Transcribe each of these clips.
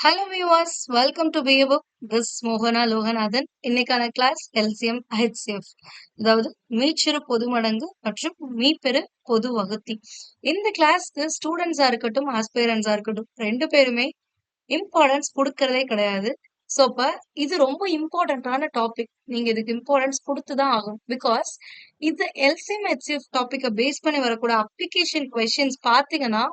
Hello viewers, welcome to be a book. This is Mohana Lohanathan. இன்னைக்கான class LCM HCF. அதாவது மீச்சிறு பொது மடங்கு மற்றும் மீப்பெரு பொது வகுத்தி. இந்த கிளாஸ்க்கு ஸ்டூடெண்ட்ஸா இருக்கட்டும், ஆஸ்பைரன்ஸா இருக்கட்டும், ரெண்டு பேருமே இம்பார்ட்டன்ஸ் கொடுக்கறதே கிடையாது. ஸோ அப்ப இது ரொம்ப இம்பார்ட்டன்டான டாபிக். நீங்க இதுக்கு இம்பார்ட்டன்ஸ் கொடுத்துதான் ஆகும். பிகாஸ் இது LCM HCF டாபிக்கை பேஸ் பண்ணி வரக்கூட அப்ளிகேஷன் கொஸ்டின்ஸ் பாத்தீங்கன்னா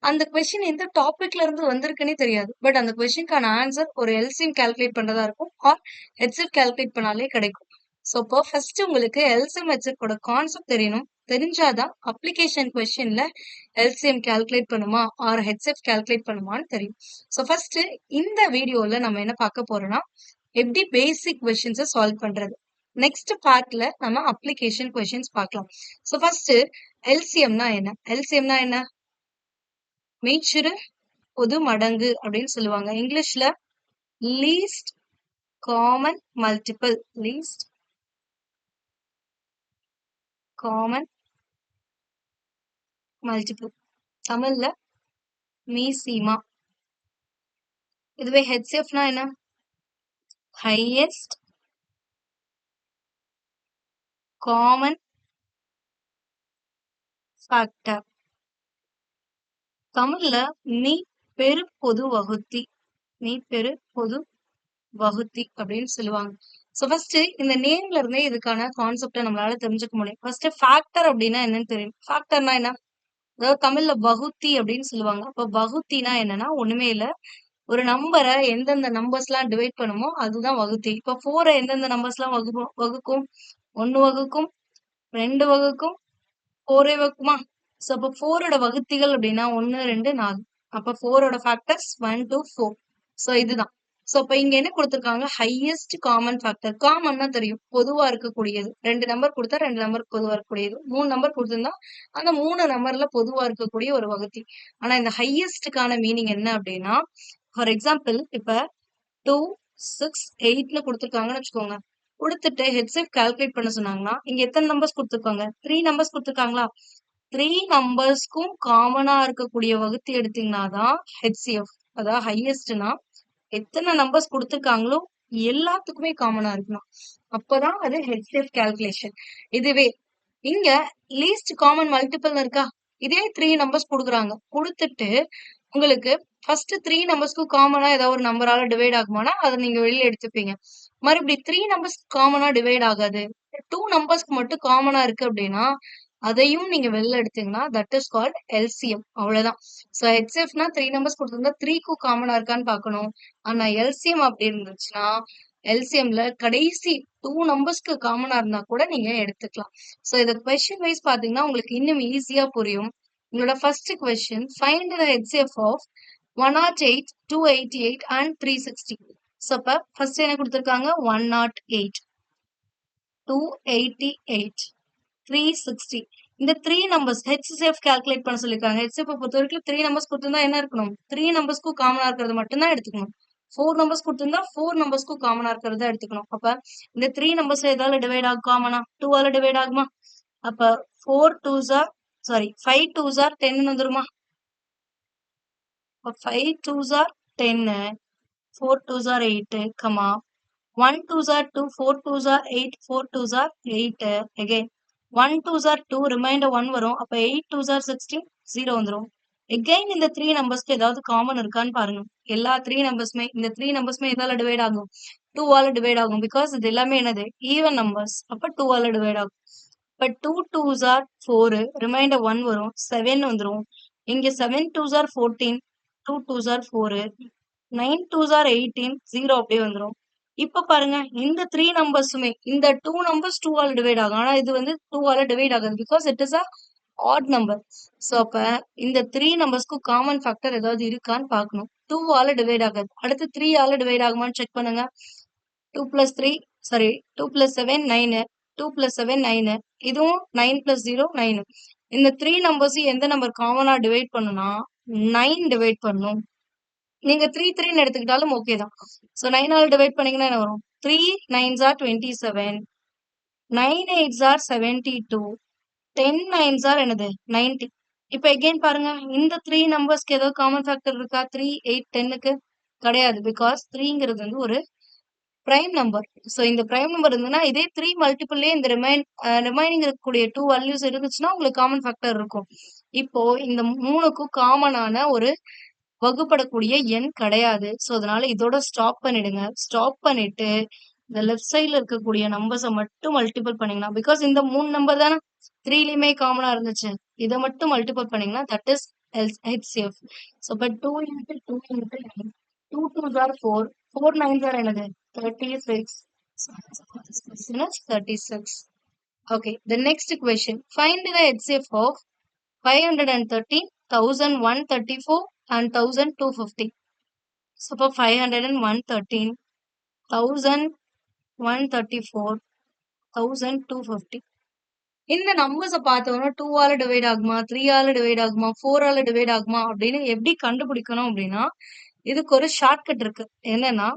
அந்த கொஸ்டின் எந்த டாபிக்ல இருந்து வந்திருக்குன்னே தெரியாது. பட் அந்த கொஸ்டினுக்கான ஆன்சர் ஒரு எல்சிஎம் கால்குலேட் பண்றதா இருக்கும் ஆர் ஹெச்எஃப் கால்குலேட் பண்ணாலே கிடைக்கும். ஸோ இப்போ ஃபர்ஸ்ட் உங்களுக்கு எல்சிஎம் ஹெச்எஃப் கான்செப்ட் தெரியணும். தெரிஞ்சாதான் அப்ளிகேஷன் கொஸ்டின்ல எல்சிஎம் கால்குலேட் பண்ணுமா ஆர் ஹெச்எஃப் கால்குலேட் பண்ணுமான்னு தெரியும். ஸோ ஃபர்ஸ்ட் இந்த வீடியோல நம்ம என்ன பார்க்க போறோம்னா எப்படி பேசிக் கொஸ்டின்ஸை சால்வ் பண்றது. நெக்ஸ்ட் பார்ட்ல நம்ம அப்ளிகேஷன் கொஸ்டின்ஸ் பார்க்கலாம். ஸோ ஃபர்ஸ்ட் எல்சிஎம்னா என்ன? எல்சிஎம்னா என்ன? மீச்சிறு பொது மடங்கு அப்படின்னு சொல்லுவாங்க. இங்கிலீஷ்ல least common multiple. Least common multiple. தமிழ்ல மீசிமா. இதுவே ஹெச்சிஎஃப்னா என்ன? Highest common factor. தமிழ்ல மீ பெரு பொது வகுத்தி. மீ பெரு பொது வகுத்தி அப்படின்னு சொல்லுவாங்க. சோ ஃபர்ஸ்ட் இந்த நேம்ல இருந்தே இதுக்கான கான்செப்டை நம்மளால தெரிஞ்சுக்க முடியும். ஃபர்ஸ்ட் ஃபேக்டர் அப்படின்னா என்னன்னு தெரியும். ஃபேக்டர்னா என்ன? அதாவது தமிழ்ல வகுத்தி அப்படின்னு சொல்லுவாங்க. அப்ப வகுத்தினா என்னன்னா ஒண்ணுமே இல்ல, ஒரு நம்பரை எந்தெந்த நம்பர்ஸ் எல்லாம் டிவைட் பண்ணுமோ அதுதான் வகுத்தி. இப்ப 4 எந்தெந்த நம்பர்ஸ் எல்லாம் வகுக்கும்? 1 வகுக்கும், 2 வகுக்கும், 4 வகுக்குமா? சோ அப்ப 4ஓட வகுத்திகள் அப்படின்னா 1, 2, 4. அப்ப 4ஓட ஃபேக்டர்ஸ் 1, 2, 4. சோ இதுதான். சோ அப்ப இங்க என்ன கொடுத்திருக்காங்க? Highest common factor. காமன்னா தெரியும், பொதுவா இருக்கக்கூடியது. 2 நம்பர் கொடுத்தா 2 நம்பர் பொதுவா இருக்கக்கூடியது. 3 நம்பர் கொடுத்திருந்தா அந்த 3 நம்பர்ல பொதுவா இருக்கக்கூடிய ஒரு வகுத்தி. ஆனா இந்த ஹையஸ்டுக்கான மீனிங் என்ன அப்படின்னா, ஃபார் எக்ஸாம்பிள் இப்ப 2, 6, 8ன்னு கொடுத்திருக்காங்கன்னு வச்சுக்கோங்க. கொடுத்துட்டு ஹெச்சிஎஃப் கால்குலேட் பண்ண சொன்னாங்கன்னா இங்க எத்தனை நம்பர்ஸ் கொடுத்திருக்காங்க? 3 நம்பர்ஸ் கொடுத்திருக்காங்களா? 3 நம்பர்ஸ்க்கும் காமனா இருக்கக்கூடிய வகுத்தி எடுத்தீங்கன்னா தான் ஹெச்சிஎஃப். அதாவது ஹையஸ்ட்னா எத்தனை நம்பர்ஸ் கொடுத்திருக்காங்களோ எல்லாத்துக்குமே காமனா இருக்கணும். அப்பதான் அது ஹெச்சிஎஃப் கால்குலேஷன். இதுவே இங்க லீஸ்ட் காமன் மல்டிபிள் இருக்கா? இதே 3 நம்பர்ஸ் கொடுக்குறாங்க. கொடுத்துட்டு உங்களுக்கு ஃபர்ஸ்ட் 3 நம்பர்ஸ்க்கும் காமனா ஏதாவது ஒரு நம்பரால டிவைட் ஆகுமானா அதை நீங்க வெளியில எடுத்துப்பீங்க. மறுபடியும் 3 நம்பர்ஸ் காமனா டிவைட் ஆகாது, 2 நம்பர்ஸ்க்கு மட்டும் காமனா இருக்கு அப்படின்னா அதையும் நீங்க வெளில எடுத்தீங்கன்னா தட் இஸ் கால்ட் எல்சிஎம். அவ்வளவுதான். சோ ஹெச்சிஎஃப்னா 3 நம்பர்ஸ் கொடுத்திருந்தா 3க்கும் காமனா இருக்கான்னு பார்க்கணும். ஆனா எல்சிஎம் அப்படி இருந்துச்சுன்னா எல்சிஎம்ல கடைசி 2 நம்பர்ஸ்க்கு காமனா இருந்தா கூட நீங்க எடுத்துக்கலாம். சோ இத கொஸ்டின் வைஸ் பாத்தீங்கன்னா உங்களுக்கு இன்னும் ஈஸியா புரியும். உங்களோட first question, find the HCF of 108, 288 and 360. So அப்ப ஃபர்ஸ்ட் என்ன கொடுத்திருக்காங்க? 108, 288, 360. இந்த 3 நம்பர்ஸ் ஹெச்சிஎஃப் கால்குலேட் பண்ண சொல்லிருக்காங்க. ஹெச்சிஎஃப் பொறுத்த வரைக்கும் 3 நம்பர்ஸ் கொடுத்திருந்தா என்ன இருக்கணும்? 3 நம்பர்ஸ்க்கும் காமனா இருக்கிறது மட்டும்தான் எடுத்துக்கணும். 4 நம்பர்ஸ் கொடுத்திருந்தா 4 நம்பர்ஸ்க்கும் காமனா இருக்கிறத எடுத்துக்கணும். அப்ப இந்த 3 நம்பர்ஸ் எதால டிவைட் ஆகும்? காமனா 2 ஆல டிவைட் ஆகுமா? அப்ப 4 2s are sorry 5 2s are 10 வந்துருமா? 5 2s are 10, 4 2s are 8, 1 2s are 2, 4 2s are 8, 4 2s are 8. Again 1 2s are 2, reminder 1 வரும். அப்ப 8 2s are 16, 0 வந்துரும். Again இந்த 3 நம்பர்ஸ்க்கு ஏதாவது காமன் இருக்கான்னு பாருங்க. எல்லா 3 நம்பர்ஸ்மே இந்த 3 நம்பர்ஸ்மே எதால டிவைட் ஆகும்? 2 ஆல டிவைட் ஆகும். பிகாஸ் இது எல்லாமே என்னது? Even numbers. அப்ப 2 ஆல டிவைட் ஆகும். இப்ப 2 2s are 4, ரிமைண்டர் 1 வரும், 7 வந்துரும். இங்க 7 2s are 14, 2 2s are 4, 9 2s are 18, 0 அப்படியே வந்துரும். இப்ப பாருங்க இந்த 3 நம்பர்ஸுமே இந்த 2 நம்பர்ஸ் 2 ஆல டிவைட் ஆகும். ஆனா இது வந்து 2 ஆல டிவைட் ஆகாது. Because it is a add number. So அப்ப இந்த 3 நம்பர்ஸ்க்கு காமன் ஃபேக்டர் ஏதாவது இருக்கான்னு பார்க்கணும். 2 ஆல டிவைட் ஆகாது. அடுத்து 3 ஆல டிவைட் ஆகுமான்னு செக் பண்ணுங்க. 2 plus 3 சாரி 2 plus 7 9, 2 plus 7 9, இதுவும் 9 plus 0 9. இந்த 3 நம்பர்ஸையும் எந்த நம்பர் காமனா டிவைட் பண்ணுனா 9 டிவைட் பண்ணும். நீங்க 3 3ன்னு எடுத்துக்கிட்டாலும் ஓகே தான். சோ 9 ஆல டிவைட் பண்ணீங்கன்னா என்ன வரும்? 3 9s are 27, 9 8s are 72, 10 9s are என்னது? 90. இப்ப again பாருங்க இந்த 3 நம்பர்ஸ்க்கு ஏதாவது காமன் ஃபேக்டர் இருக்கா? 3 8 10க்கு கிடையாது. பிகாஸ் 3ங்கிறது வந்து ஒரு பிரைம் நம்பர். சோ இந்த பிரைம் நம்பர் இருந்ததுன்னா, இதே 3 மல்டிபிள்லயே இந்த ரிமைனிங் இருக்கக்கூடிய 2 வேல்யூஸ் இருந்துச்சுன்னா, உங்களுக்கு காமன் ஃபேக்டர் இருக்கும். இப்போ இந்த 3க்கும் காமனான ஒரு வகுப்படக்கூடிய எண் கிடையாது. சோ அதனால இதோட ஸ்டாப் பண்ணிடுங்க. ஸ்டாப் பண்ணிட்டு, இந்த லெஃப்ட் சைட்ல இருக்கக்கூடிய நம்பர்ஸ மட்டும் மல்டிபிள் பண்ணீங்கன்னா, பிகாஸ் இந்த 3 நம்பர் தான 3லயுமே காமனா இருந்துச்சு. இத மட்டும் மல்டிபிள் பண்ணீங்கன்னா, தட் இஸ் HCF. சோ அப்ப 2 into 2 into 9. 2 2s are 4. 4 9s are என்னது? 36. So answer for this question is 36. Okay, the next question. Find the HCF of 513, 1134 and 1250. So for 513, 1134, 1250. இந்த நம்பர்ஸ பார்த்தோம்னா 2 ஆல டிவைட் ஆகுமா? 3 ஆல டிவைட் ஆகுமா? 4 ஆல டிவைட் ஆகுமா? அப்படின்னு எப்படி கண்டுபிடிக்கணும் அப்படின்னா, இதுக்கு ஒரு ஷார்ட்கட் இருக்கு. என்னன்னா,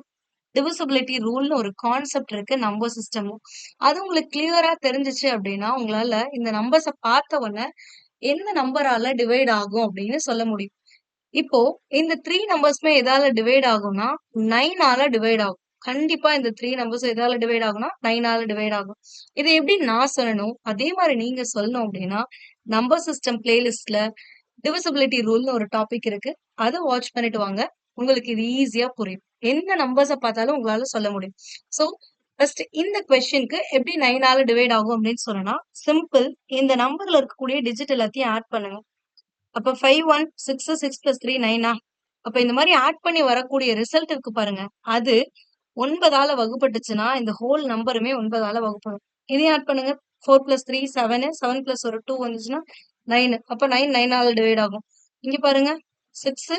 டிவிசிபிலிட்டி ரூல்னு ஒரு கான்செப்ட் இருக்கு நம்பர் சிஸ்டம்ல. அது உங்களுக்கு கிளியரா தெரிஞ்சுச்சு அப்படின்னா, உங்களால இந்த நம்பர்ஸ பார்த்த உடனே எந்த நம்பரால டிவைட் ஆகும் அப்படின்னு சொல்ல முடியும். இப்போ இந்த 3 நம்பர்ஸுமே எதால டிவைட் ஆகும்னா, 9 ஆல டிவைட் ஆகும். கண்டிப்பா இந்த 3 நம்பர்ஸும் எதால டிவைட் ஆகும்னா, 9 ஆல டிவைட் ஆகும். இத எப்படி நான் சொல்லணும், அதே மாரி நீங்க சொல்லணும் அப்படின்னா, நம்பர் சிஸ்டம் பிளேலிஸ்ட்ல டிவிசிபிலிட்டி ரூல்னு ஒரு டாபிக் இருக்கு. அத வாட்ச் பண்ணிட்டு வாங்க. உங்களுக்கு இது ஈஸியா புரியும். எந்த நம்பர்ஸ பார்த்தாலும் உங்களால சொல்ல முடியும். சோ, ஃபர்ஸ்ட் இந்த கொஸ்டின்க்கு எப்படி 9 ஆல டிவைட் ஆகும் அப்படின்னு சொன்னேன்னா, சிம்பிள். இந்த நம்பர்ல இருக்கக்கூடிய டிஜிட் எல்லாத்தையும் ஆட் பண்ணுங்க. அப்ப 5 1 6 6 plus 3 9 அப்ப இந்த மாதிரி ஆட் பண்ணி வரக்கூடிய ரிசல்ட் இருக்கு பாருங்க. அது 9ஆல வகுப்பட்டுச்சுன்னா, இந்த ஹோல் நம்பருமே 9ஆல வகுப்படும். இதையும் ஆட் பண்ணுங்க. 4 plus 3 7 7 plus ஒரு 2 வந்துச்சுன்னா 9. அப்ப 9 9ஆல டிவைட் ஆகும். இங்க பாருங்க 6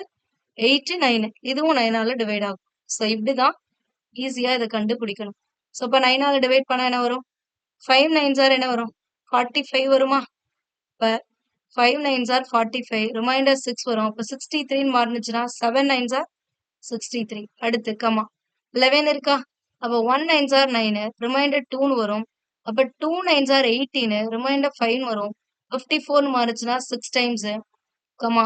8 9 இதுவும் 9ஆல டிவைட் ஆகும். சோ இப்படிதான் ஈஸியா இத கண்டுபிடிக்கணும். சோ அப்ப 9ஆல டிவைட் பண்ணா என்ன வரும்? 5 9s are என்ன வரும்? 45 வருமா? இப்ப 5 9s are 45. ரிமைண்டர் 6 வரும். அப்ப 63 ன்னு மாறுனுச்சுன்னா 7 9s are 63. அடுத்து கமா 11 இருக்கா? அப்ப 1 9s are 9. ரிமைண்டர் 2 ன்னு வரும். அப்ப 2 9s are 18. ரிமைண்டர் 5 ன்னு வரும். 54 ன்னு மாறுச்சுன்னா 6 times கமா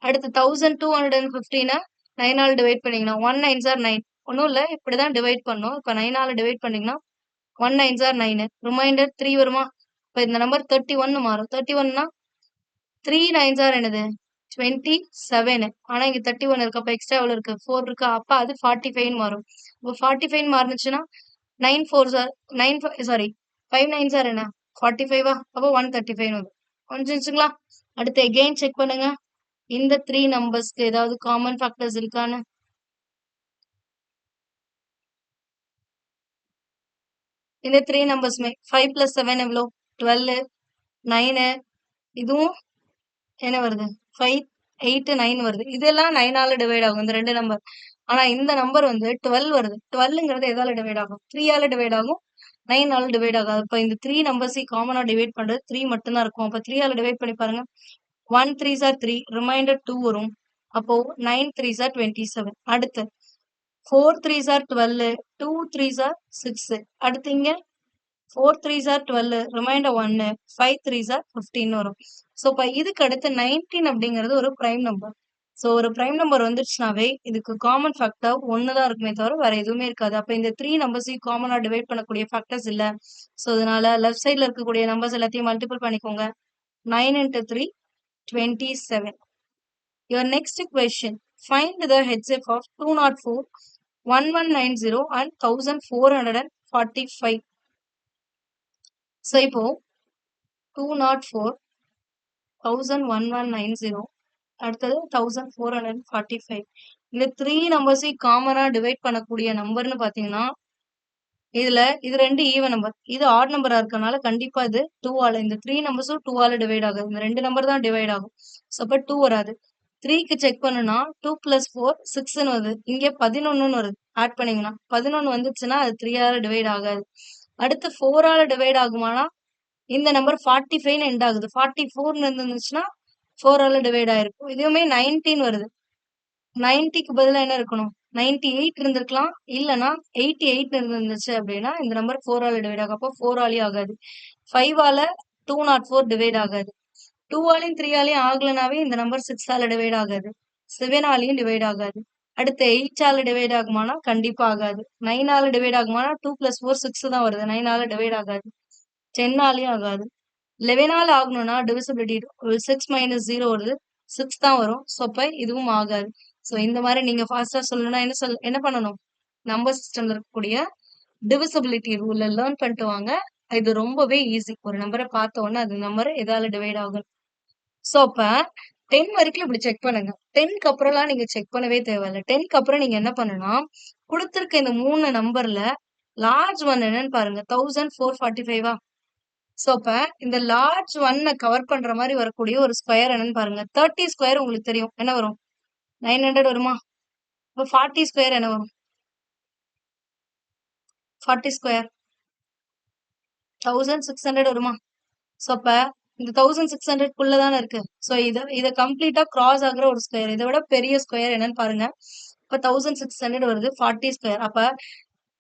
அடுத்து 1215 9 ஆல டிவைட் பண்ணீங்கன்னா 1 9s are 9. ஒண்ணும் இல்ல இப்படிதான் டிவைட் பண்ணோம். இப்ப 9 ஆல டிவைட் பண்ணீங்கன்னா 1 9s are 9. ரிமைண்டர் 3 வருமா? இப்ப இந்த நம்பர் 31 ன்னு மாறும். 31ன்னா 3 9s are என்னது? 27. ஆனா இங்க 31 இருக்கு. அப்ப எக்ஸ்ட்ரா எவ்வளவு இருக்கு? 4 இருக்கா? அப்ப அது 45 ன்னு மாறும். அப்ப 45 ன்னு மாறுனுச்சுன்னா 9 4s are 9 sorry 5 9s are என்ன? 45 அப்ப 135 ன்னு வரும். புரிஞ்சுச்சுங்களா? அடுத்து எகெயின் செக் பண்ணுங்க. இந்த 3 நம்பர்ஸ்க்கு ஏதாவது காமன் ஃபேக்டர்ஸ் இருக்கான்னு. இந்த 3 நம்பர்ஸ்மே 5 plus 7 எவ்வளோ? 12 9 இதுவும் என்ன வருது? 5 8 9 வருது. இதெல்லாம் 9ஆல டிவைட் ஆகும். இந்த 2 நம்பர். ஆனா இந்த நம்பர் வந்து 12 வருது. 12ங்கிறது எதால டிவைட் ஆகும்? 3 ஆல டிவைட் ஆகும். 9ஆல டிவைட் ஆகாது. அப்ப இந்த 3 நம்பர்ஸையும் காமனா டிவைட் பண்றது 3 மட்டும் தான் இருக்கும். அப்ப 3 ஆல டிவைட் பண்ணி பாருங்க. 1 3s are 3. ரிமைண்டர் 2 வரும். அப்போ 9 3s are 27. அடுத்து 4 3s are 12. 2 3s are 6. அடுத்து இங்க 4 3s are 12. Reminder 1. 5 3s are 15 வரும். சோ இப்ப இதுக்கு அடுத்து 19 அப்படிங்கிறது ஒரு பிரைம் நம்பர். சோ ஒரு பிரைம் நம்பர் வந்துருச்சுனாவே இதுக்கு காமன் ஃபேக்டர் 1 தான் இருக்குமே தவிர வேற எதுவுமே இருக்காது. அப்ப இந்த 3 நம்பர்ஸையும் காமனா டிவைட் பண்ணக்கூடிய ஃபேக்டர்ஸ் இல்ல. சோ அதனால லெஃப்ட் சைட்ல இருக்கக்கூடிய நம்பர்ஸ் எல்லாத்தையும் மல்டிபிள் பண்ணிக்கோங்க. 9 into 3 27. Your next question. Find the HCF of 204, 1190 and 1445. So இப்போ 204, 1190 அடுத்தது 1445. இந்த 3 நம்பர்ஸையும் காமனா டிவைட் பண்ணக்கூடிய நம்பர்னு பாத்தீங்கன்னா, இதுல இது 2 ஈவன் நம்பர். இது ஆட் நம்பரா இருக்கனால கண்டிப்பா இது 2 ஆல இந்த 3 நம்பர்ஸும் 2 ஆல டிவைட் ஆகாது. இந்த 2 நம்பர் தான் டிவைட் ஆகும். சோ அப்ப 2 வராது. 3க்கு செக் பண்ணுனா 2 plus 4 6ன்னு வருது. இங்க 11ன்னு வருது. ஆட் பண்ணீங்கன்னா 11 வந்துச்சுன்னா அது 3 ஆல டிவைட் ஆகாது. அடுத்து 4 ஆல டிவைட் ஆகுமானா இந்த நம்பர் 45ன்னு எண்ட் ஆகுது. 44ன்னு இருந்துச்சுன்னா 4 ஆல டிவைட் ஆயிருக்கும். இதுவுமே 19 வருது. 90க்கு பதிலா என்ன இருக்கணும்? 98 இருந்திருக்கலாம். இல்லன்னா 88 இருந்துச்சு அப்படின்னா இந்த நம்பர் 4 ஆல டிவைட் ஆகும். அப்போ 4 ஆலயும் ஆகாது. 5 ஆல 204 டிவைட் ஆகாது. 2 ஆலயும் 3 ஆலயும் ஆகலனாவே இந்த நம்பர் 6 ஆல டிவைட் ஆகாது. 7 ஆலயும் டிவைட் ஆகாது. அடுத்து 8 ஆல டிவைட் ஆகுமானா கண்டிப்பா ஆகாது. 9 ஆல டிவைட் ஆகுமானா 2 + 4 6 தான் வருது. 9 ஆல டிவைட் ஆகாது. 10 ஆலயும் ஆகாது. 11 ஆல ஆகணும்னா டிவிசிபிலிட்டி 6 - 0 வருது. 6 தான் வரும். ஸோ அப்ப இதுவும் ஆகாது. ஸோ இந்த மாரி நீங்க ஃபாஸ்ட்டா சொல்லணும்னா என்ன பண்ணணும்? நம்பர் சிஸ்டம்ல இருக்கக்கூடிய டிவிசிபிலிட்டி ரூல லேர்ன் பண்ணிட்டு வாங்க. இது ரொம்பவே ஈஸி. ஒரு நம்பர பார்த்த உடனே அது நம்பர் எதால டிவைட் ஆகும். ஸோ அப்ப 10 வரைக்கும் இப்படி செக் பண்ணுங்க. 10க்கு அப்புறம்லாம் நீங்க செக் பண்ணவே தேவையில்ல. 10க்கு அப்புறம் நீங்க என்ன பண்ணணும்னா, குடுத்திருக்க இந்த 3 நம்பர்ல லார்ஜ் ஒன் என்னன்னு பாருங்க. 1445 ஸோ அப்ப இந்த லார்ஜ் ஒன்ன கவர் பண்ற மாரி வரக்கூடிய ஒரு ஸ்கொயர் என்னன்னு பாருங்க. 30 ஸ்கொயர் உங்களுக்கு தெரியும். என்ன வரும்? 900 வருமா? அப்ப 40 ஸ்கொயர் என்ன வரும்? 40 ஸ்கொயர் 1600 வருமா? ஸோ அப்ப இந்த 1600க்குள்ள தானே இருக்கு. ஸோ இத கம்ப்ளீட்டா கிராஸ் ஆகுற ஒரு ஸ்கொயர். இத விட பெரிய ஸ்கொயர் என்னன்னு பாருங்க. இப்ப 1600 வருது. 40 ஸ்கொயர். அப்ப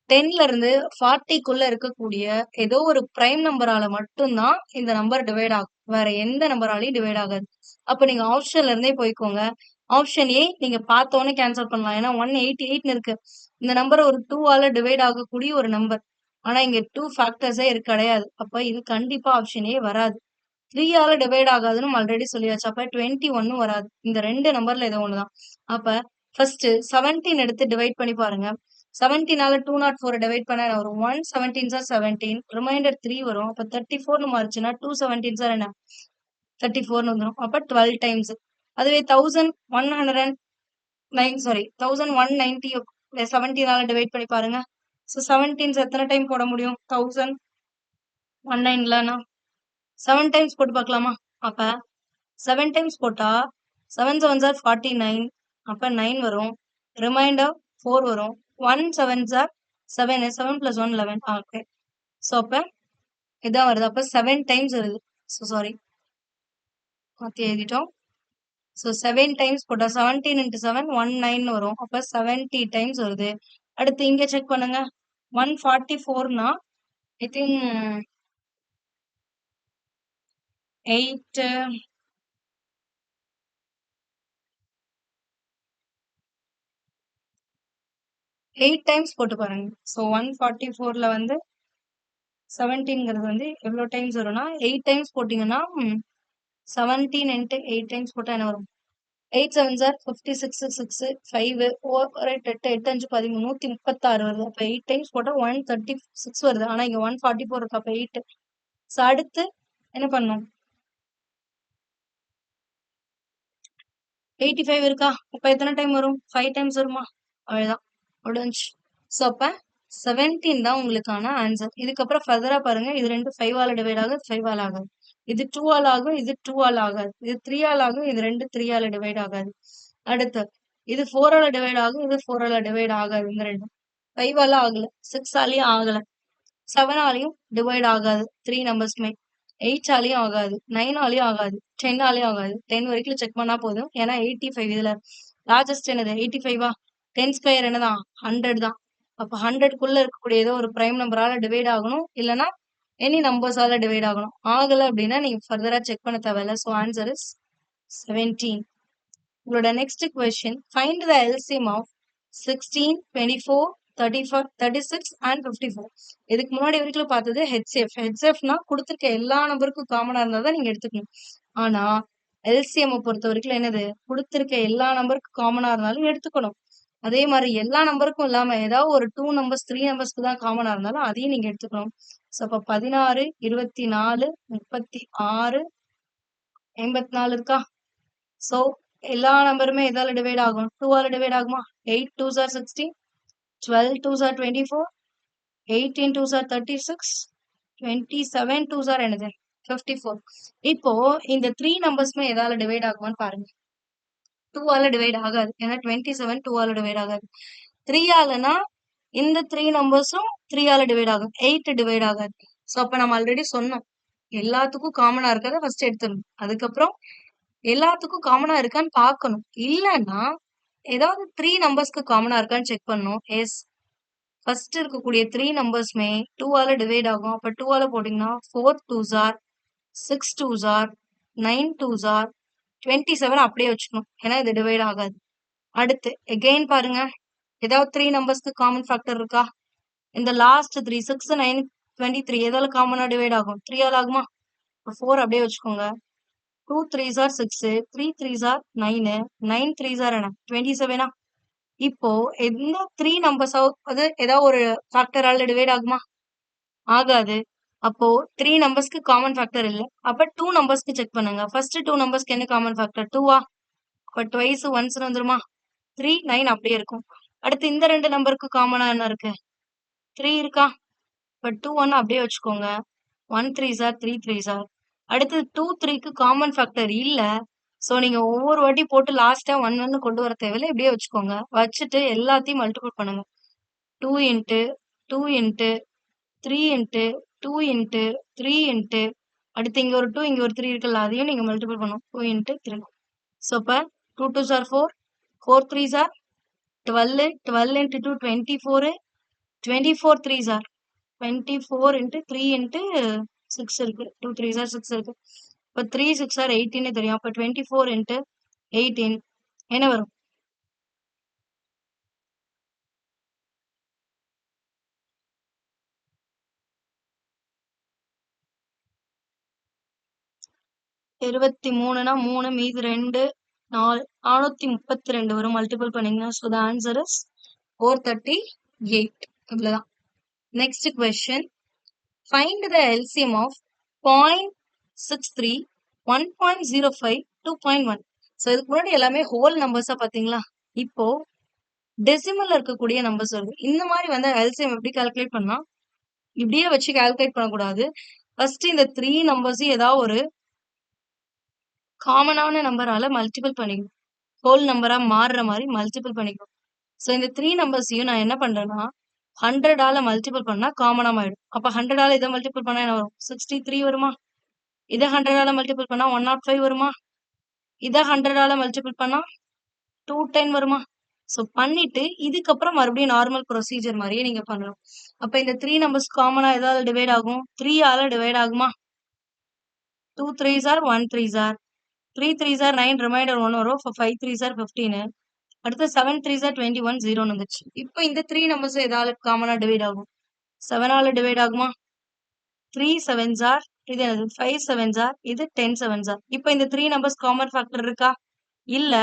10ல இருந்து 40க்குள்ள இருக்கக்கூடிய ஏதோ ஒரு பிரைம் நம்பரால மட்டும் தான் இந்த நம்பர் டிவைட் ஆகும். வேற எந்த நம்பராலயும் டிவைட் ஆகாது. அப்ப நீங்க ஆப்ஷன்ல இருந்தே போய்க்கோங்க. ஆப்ஷன் ஏ நீங்க பார்த்த உடனே கேன்சல் பண்ணலாம். ஏன்னா 188ன்னு இருக்கு. இந்த நம்பர் ஒரு 2 ஆல டிவைட் ஆகக்கூடிய ஒரு நம்பர். ஆனா இங்க 2 ஃபேக்டர்ஸே கிடையாது. அப்ப இது கண்டிப்பா ஆப்ஷன் ஏ வராது. 3 ஆல டிவைட் ஆகாதுன்னு நம்ம ஆல்ரெடி சொல்லியாச்சு. அப்ப 21 வராது. இந்த 2 நம்பர்ல ஏதோ ஒண்ணு தான். அப்ப ஃபர்ஸ்ட் 17 எடுத்து டிவைட் பண்ணி பாருங்க. 17 ஆல 204 டிவைட் பண்ணா என்ன வரும்? 1 17s are 17. ரிமைண்டர் 3 வரும். அப்ப 34ன்னு மாறுச்சுன்னா 2 17s are என்ன? 34ன்னு வந்துரும். அப்ப 12 டைம்ஸ். அதுவே 1109 சாரி 1190 17 ஆல டிவைட் பண்ணி பாருங்க. ஸோ 17s எத்தனை டைம் போட முடியும்? 1019லனா 7 டைம்ஸ் போட்டு பார்க்கலாமா? அப்ப 7 டைம்ஸ் போட்டா 7 7s are 49. அப்ப 9 வரும். ரிமைண்டர் 4 வரும். 1 7s are 7. 7 + 1 11. ஓகே. ஸோ அப்ப இதான் வருது. அப்ப 7 டைம்ஸ் வருது. ஸோ சாரி மாத்தி எழுதிட்டோம். ஸோ 7 டைம்ஸ் போட்டா 17 × 7 19 வரும். அப்ப 70 டைம்ஸ் வருது. அடுத்து இங்க செக் பண்ணுங்க. 144னா ஐ திங்க் 8 டைம்ஸ் போட்டு பாருங்க. ஸோ 144ல வந்து 17ங்கிறது வந்து எவ்வளோ டைம்ஸ் வரும்னா 8 டைம்ஸ் போட்டீங்கன்னா 17 × 8 டைம்ஸ் போட்டா என்ன வரும்? 8 7s are 56 6 5 4 8 8 8 5 13 136 வருது. அப்ப 8 டைம்ஸ் போட்டா 136 வருது. ஆனா இங்க 144 இருக்கு. அப்ப 8. ஸோ அடுத்து என்ன பண்ணணும்? 85 இருக்கா? அப்ப எத்தனை டைம் வரும்? 5 டைம்ஸ் வருமா? அவ்வளவுதான். முடிஞ்சு. ஸோ அப்ப 17 தான் உங்களுக்கான ஆன்சர். இதுக்கப்புறம் ஃபர்தரா பாருங்க. இது 2 5 ஆல டிவைட் ஆகுது. 5 ஆல ஆகாது. இது 2 ஆல் ஆகும். இது 2 ஆல் ஆகாது. இது 3 ஆல் ஆகும். இது 2 3 ஆல டிவைட் ஆகாது. அடுத்து இது 4 ஆல டிவைட் ஆகும். இது 4 ஆல டிவைட் ஆகாது. இந்த 2 5 ஆல ஆகல. 6 ஆலயும் ஆகல. 7 ஆலயும் டிவைட் ஆகாது. 3 நம்பர்ஸ்மே 8 ஆலயும் ஆகாது. 9 ஆலயும் ஆகாது. 10 ஆலயும் ஆகாது. 10 வரைக்கும் செக் பண்ணா போதும். ஏன்னா 85 இதுல லார்ஜஸ்ட் என்னது? 85வா? 10 ஸ்கொயர் என்னதான்? 100 தான். அப்ப 100க்குள்ள இருக்கக்கூடிய ஏதோ ஒரு பிரைம் நம்பரால டிவைட் ஆகணும். இல்லனா எனி நம்பர்ஸால டிவைட் ஆகணும். ஆகல அப்படின்னா நீங்க ஃபர்தரா செக் பண்ண தேவையில்ல. So answer is 17. உங்களோட next question find the LCM of 16 24 35 36 and 54. இதுக்கு முன்னாடி வரைக்கும் பார்த்தது ஹெச்எஃப். ஹெச்எஃப்னா கொடுத்துருக்க எல்லா நம்பருக்கும் காமனா இருந்தா தான் நீங்க எடுத்துக்கணும். ஆனா எல்சிஎம் பொறுத்த வரைக்கும் என்னது? கொடுத்துருக்க எல்லா நம்பருக்கும் காமனா இருந்தாலும் எடுத்துக்கணும். அதே மாதிரி எல்லா நம்பருக்கும் இல்லாம ஏதாவது ஒரு 2 நம்பர்ஸ் 3 நம்பர்ஸ்க்கு தான் காமனா இருந்தாலும் அதையும் நீங்க எடுத்துக்கணும். ஸோ அப்ப 16 24 36 84 இருக்கா? ஸோ எல்லா நம்பருமே எதால டிவைட் ஆகும்? 2 ஆல டிவைட் ஆகுமா? 8 2s are 16, 12 2s are 24, 18 2s are 36, 27 2s are என்னது? 54. இப்போ இந்த 3 நம்பர்ஸ்மே எதால டிவைட் ஆகுமான்னு பாருங்க. 2 ஆல டிவைட் ஆகாது. ஏன்னா 27 2 ஆல டிவைட் ஆகாது. 3 ஆலனா இந்த 3 நம்பர்ஸும் 3 ஆல டிவைட் ஆகும். 8 டிவைட் ஆகாது. ஸோ அப்ப நம்ம ஆல்ரெடி சொன்னோம். எல்லாத்துக்கும் காமனா இருக்கிறத ஃபர்ஸ்ட் எடுத்துடணும். அதுக்கப்புறம் எல்லாத்துக்கும் காமனா இருக்கான்னு பார்க்கணும். இல்லன்னா ஏதாவது 3 நம்பர்ஸ்க்கு காமனா இருக்கான்னு செக் பண்ணணும். எஸ் ஃபர்ஸ்ட் இருக்கக்கூடிய 3 நம்பர்ஸ்மே 2 ஆல டிவைட் ஆகும். அப்ப 2 ஆல போட்டீங்கன்னா 4 2s are 6 2s are 9 2s are 27 அப்படியே வச்சுக்கணும். ஏன்னா இது டிவைட் ஆகாது. அடுத்து எகெயின் பாருங்க, ஏதாவது 3 நம்பர்ஸ்க்கு காமன் ஃபேக்டர் இருக்கா? இந்த லாஸ்ட் 3 6 9 23 எதால காமனா டிவைட் ஆகும்? 3 ஆல ஆகுமா? 4 அப்படியே வச்சுக்கோங்க. 2 3s are 6, 3 3s are 9, 9 3s are என்ன 27. இப்போ எந்த 3 நம்பர்ஸ் அது ஏதாவது ஒரு ஃபேக்டரால டிவைட் ஆகுமா? ஆகாது. அப்போ 3 நம்பர்ஸ்க்கு காமன் ஃபேக்டர் இல்ல. அப்ப 2 நம்பர்ஸ்க்கு செக் பண்ணுங்க. ஃபர்ஸ்ட் 2 நம்பர்ஸ்க்கு என்ன காமன் ஃபேக்டர்? 2வா? அப்ப ட்வைஸ் ஒன்ஸ் வந்துருமா? 3 9 அப்படியே இருக்கும். அடுத்து இந்த 2 நம்பருக்கு காமனா என்ன இருக்கு? 3 இருக்கா? இப்ப 2 1 அப்படியே வச்சுக்கோங்க. 1 3s are 3 3s are. அடுத்து 2 3க்கு காமன் ஃபேக்டர் இல்ல. சோ நீங்க ஒவ்வொரு வாட்டி போட்டு லாஸ்டா 1 1 கொண்டு வர தேவையில்ல. இப்படியே வச்சுக்கோங்க. வச்சுட்டு எல்லாத்தையும் மல்டிபிள் பண்ணுங்க. 2 into 2 into 3 into 2 into 3 into அடுத்து இங்க ஒரு 2 இங்க ஒரு 3 இருக்குல்ல, அதையும் நீங்க மல்டிபிள் பண்ணணும். 2 இன்ட்டு 3. ஸோ அப்ப 2 2s are 4, 4 3s are 12, 12 into 2 24, 24 3s are 24 into 3 into 6 இருக்கு. 2 3s are 6 இருக்கு. இப்ப 3 6 are 18 தெரியும். அப்ப 24 into 18 என்ன வரும்? இருபத்தி மூணுனா 3 மீது 2 4 432 வரும். மல்டிபிள் பண்ணீங்கன்னா ஸோ த ஆன்சர் இஸ் 438. இவ்வளவுதான். Next question, find the LCM of 0.63, 1.05, 2.1. So இதுக்கு முன்னாடி எல்லாமே ஹோல் நம்பர்ஸா பாத்தீங்களா? இப்போ டெசிமல்ல இருக்கக்கூடிய நம்பர்ஸ் வருது. இந்த மாதிரி வந்து எல்சிஎம் எப்படி கால்குலேட் பண்ணா, இப்படியே வச்சு கால்குலேட் பண்ணக்கூடாது. ஃபர்ஸ்ட் இந்த 3 நம்பர்ஸையும் ஏதாவது ஒரு காமனான நம்பரால மல்டிபிள் பண்ணிக்கணும். ஹோல் நம்பரா மாறுற மாதிரி மல்டிபிள் பண்ணிக்கணும். ஸோ இந்த 3 நம்பர்ஸையும் நான் என்ன பண்றேன்னா 100ஆல மல்டிபிள் பண்ணா காமனா ஆயிடும். அப்ப 100ஆல இதை மல்டிபிள் பண்ணா என்ன வரும்? 63 வருமா? இதை 100ஆல மல்டிபிள் பண்ணா 105 வருமா? இதை 100ஆல மல்டிபிள் பண்ணா 210 வருமா? ஸோ பண்ணிட்டு இதுக்கப்புறம் மறுபடியும் நார்மல் ப்ரொசீஜர் மாதிரியே நீங்க பண்ணணும். அப்ப இந்த 3 நம்பர்ஸ் காமனா ஏதாவது டிவைட் ஆகும்? 3 ஆல டிவைட் ஆகுமா? 2 3s are 1 3s are 3 3s are 9, reminder 1 வரும். 5 3s are 15. அடுத்து 7 3s are 21, 0 வந்துச்சு. இப்போ இந்த 3 நம்பர்ஸ் ஏதாவது காமனா டிவைட் ஆகும்? 7ஆல டிவைட் ஆகுமா? 3 7s are இது என்னது? 5 7s are இது 10 7s are. இப்போ இந்த 3 நம்பர்ஸ் காமன் ஃபேக்டர் இருக்கா? இல்ல.